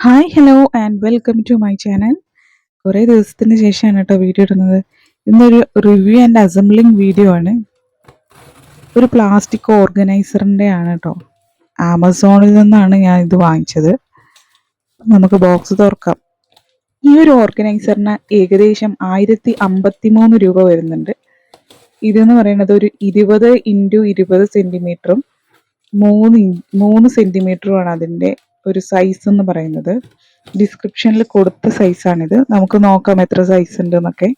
Hi hello and welcome to my channel. കുറേ ദിവസത്തിന് ശേഷമാണ് കേട്ടോ വീഡിയോ ഇടുന്നത്. ഇന്നൊരു റിവ്യൂ ആൻഡ് അസംബ്ലിങ് വീഡിയോ ആണ്. ഒരു പ്ലാസ്റ്റിക് ഓർഗനൈസറിൻ്റെ ആണ് കേട്ടോ. ആമസോണിൽ നിന്നാണ് ഞാൻ ഇത് വാങ്ങിച്ചത്. നമുക്ക് ബോക്സ് തുറക്കാം. ഈ ഒരു ഓർഗനൈസറിന് ഏകദേശം 1053 രൂപ വരുന്നുണ്ട്. ഇതെന്ന് പറയുന്നത് ഒരു 20x20 സെൻറ്റിമീറ്ററും 3 സെൻറ്റിമീറ്ററുമാണ് അതിൻ്റെ ഒരു സൈസ് എന്ന് പറയുന്നത്. ഡിസ്ക്രിപ്ഷനിൽ കൊടുത്ത സൈസാണിത്. നമുക്ക് നോക്കാം എത്ര സൈസ് ഉണ്ട് എന്നൊക്കെ.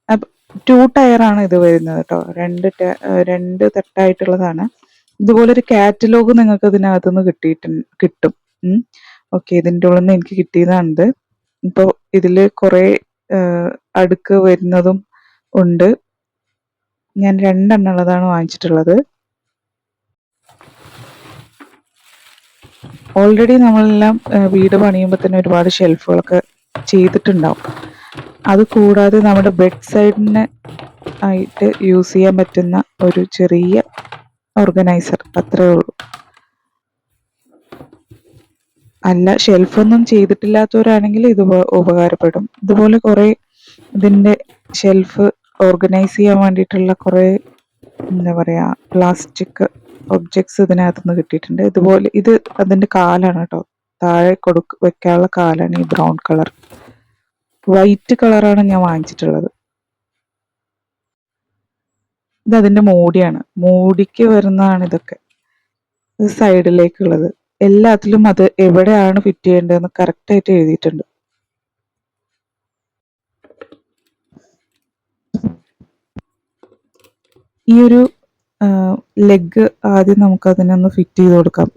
അപ്പം 2 ടയറാണ് ഇത് വരുന്നത് കേട്ടോ. രണ്ട് തട്ടായിട്ടുള്ളതാണ്. ഇതുപോലൊരു കാറ്റലോഗ് നിങ്ങൾക്ക് ഇതിനകത്തുനിന്ന് കിട്ടും. ഓക്കെ, ഇതിൻ്റെ ഉള്ളിൽ നിന്ന് എനിക്ക് കിട്ടിയതാണിത്. ഇപ്പോൾ ഇതിൽ കുറേ അടുക്ക് വരുന്നതും ഉണ്ട്. ഞാൻ 2 ഉള്ളതാണ് വാങ്ങിച്ചിട്ടുള്ളത്. ഓൾറെഡി നമ്മളെല്ലാം വീട് പണിയുമ്പോൾ തന്നെ ഒരുപാട് ഷെൽഫുകളൊക്കെ ചെയ്തിട്ടുണ്ടാവും. അത് കൂടാതെ നമ്മുടെ ബെഡ് സൈഡിന് ആയിട്ട് യൂസ് ചെയ്യാൻ പറ്റുന്ന ഒരു ചെറിയ ഓർഗനൈസർ, അത്രേ ഉള്ളൂ. അല്ല, ഷെൽഫൊന്നും ചെയ്തിട്ടില്ലാത്തവരാണെങ്കിൽ ഇത് ഉപകാരപ്പെടും. ഇതുപോലെ കുറേ ഇതിൻ്റെ ഷെൽഫ് ഓർഗനൈസ് ചെയ്യാൻ വേണ്ടിയിട്ടുള്ള കുറേ എന്താ പറയുക പ്ലാസ്റ്റിക് ഒബ്ജക്ട്സ് ഇതിനകത്തുനിന്ന് കിട്ടിയിട്ടുണ്ട്. ഇതുപോലെ ഇത് അതിൻ്റെ കാലാണ് കേട്ടോ. താഴെ വെക്കാനുള്ള കാലാണ് ഈ ബ്രൗൺ കളർ. വൈറ്റ് കളറാണ് ഞാൻ വാങ്ങിച്ചിട്ടുള്ളത്. ഇത് അതിൻ്റെ മൂടിയാണ്. മൂടിക്ക് വരുന്നതാണ് ഇതൊക്കെ. ഇത് സൈഡിലേക്കുള്ളത്. എല്ലാത്തിലും അത് എവിടെയാണ് ഫിറ്റ് ചെയ്യേണ്ടതെന്ന് കറക്റ്റായിട്ട് എഴുതിയിട്ടുണ്ട്. ഈ ഒരു ലെഗ് ആദ്യം നമുക്ക് അതിനൊന്ന് ഫിറ്റ് ചെയ്ത് കൊടുക്കാം.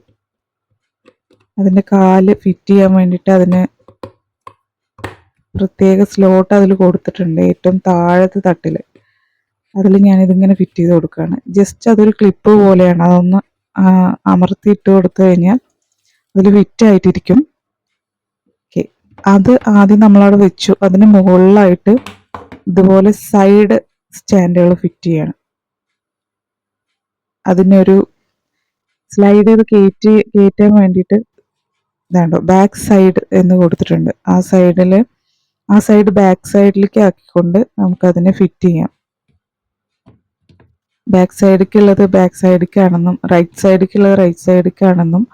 അതിൻ്റെ കാല് ഫിറ്റ് ചെയ്യാൻ വേണ്ടിയിട്ട് അതിന് പ്രത്യേക സ്ലോട്ട് അതിൽ കൊടുത്തിട്ടുണ്ട്. ഏറ്റവും താഴത്തെ തട്ടിൽ അതിൽ ഞാനിതിങ്ങനെ ഫിറ്റ് ചെയ്ത് കൊടുക്കുകയാണ്. ജസ്റ്റ് അതൊരു ക്ലിപ്പ് പോലെയാണ്. അതൊന്ന് അമർത്തിയിട്ട് കൊടുത്തു കഴിഞ്ഞാൽ അതിൽ ഫിറ്റ് ആയിട്ടിരിക്കും. ഓക്കെ, അത് ആദ്യം നമ്മളവിടെ വെച്ചു. അതിന് മുകളിലായിട്ട് ഇതുപോലെ സൈഡ് സ്റ്റാൻഡുകൾ ഫിറ്റ് ചെയ്യണം. അതിനൊരു സ്ലൈഡ് ചെയ്ത് കയറ്റാൻ വേണ്ടിയിട്ട് ഇതാണ്ടോ ബാക്ക് സൈഡ് എന്ന് കൊടുത്തിട്ടുണ്ട്. ആ സൈഡ് ബാക്ക് സൈഡിലേക്ക് ആക്കിക്കൊണ്ട് നമുക്കതിനെ ഫിറ്റ് ചെയ്യാം. ബാക്ക് സൈഡിലേക്കുള്ളത് ബാക്ക് സൈഡിലേക്കാണെന്നും റൈറ്റ് സൈഡിലേക്കുള്ളത് റൈറ്റ് സൈഡിലേക്കാണെന്നും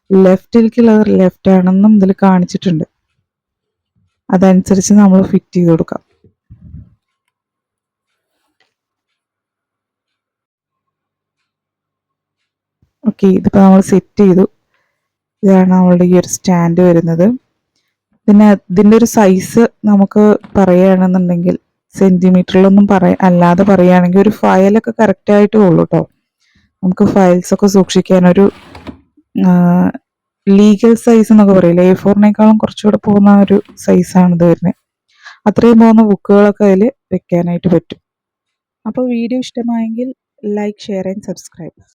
ലെഫ്റ്റിലേക്കുള്ളത് ലെഫ്റ്റ് ആണെന്നും ഇതിൽ കാണിച്ചിട്ടുണ്ട്. അതനുസരിച്ച് നമ്മൾ ഫിറ്റ് ചെയ്ത് കൊടുക്കാം. ഓക്കെ, ഇതിപ്പോൾ നമ്മൾ സെറ്റ് ചെയ്തു. ഇതാണ് നമ്മളുടെ ഈ ഒരു സ്റ്റാൻഡ് വരുന്നത്. ഇതിൻ്റെ ഒരു സൈസ് നമുക്ക് പറയുകയാണെന്നുണ്ടെങ്കിൽ സെൻറ്റിമീറ്ററിലൊന്നും അല്ലാതെ പറയുകയാണെങ്കിൽ ഒരു ഫയലൊക്കെ കറക്റ്റായിട്ട് ഉള്ളൂ കേട്ടോ. നമുക്ക് ഫയൽസൊക്കെ സൂക്ഷിക്കാനൊരു ലീഗൽ സൈസ് എന്നൊക്കെ പറയില്ല, A4-നേക്കാളും കുറച്ചുകൂടെ പോകുന്ന ഒരു സൈസാണ് ഇത് വരുന്നത്. അത്രയും പോകുന്ന ബുക്കുകളൊക്കെ അതിൽ വെക്കാനായിട്ട് പറ്റും. അപ്പോൾ വീഡിയോ ഇഷ്ടമായെങ്കിൽ ലൈക്ക്, ഷെയർ ആൻഡ് സബ്സ്ക്രൈബ്.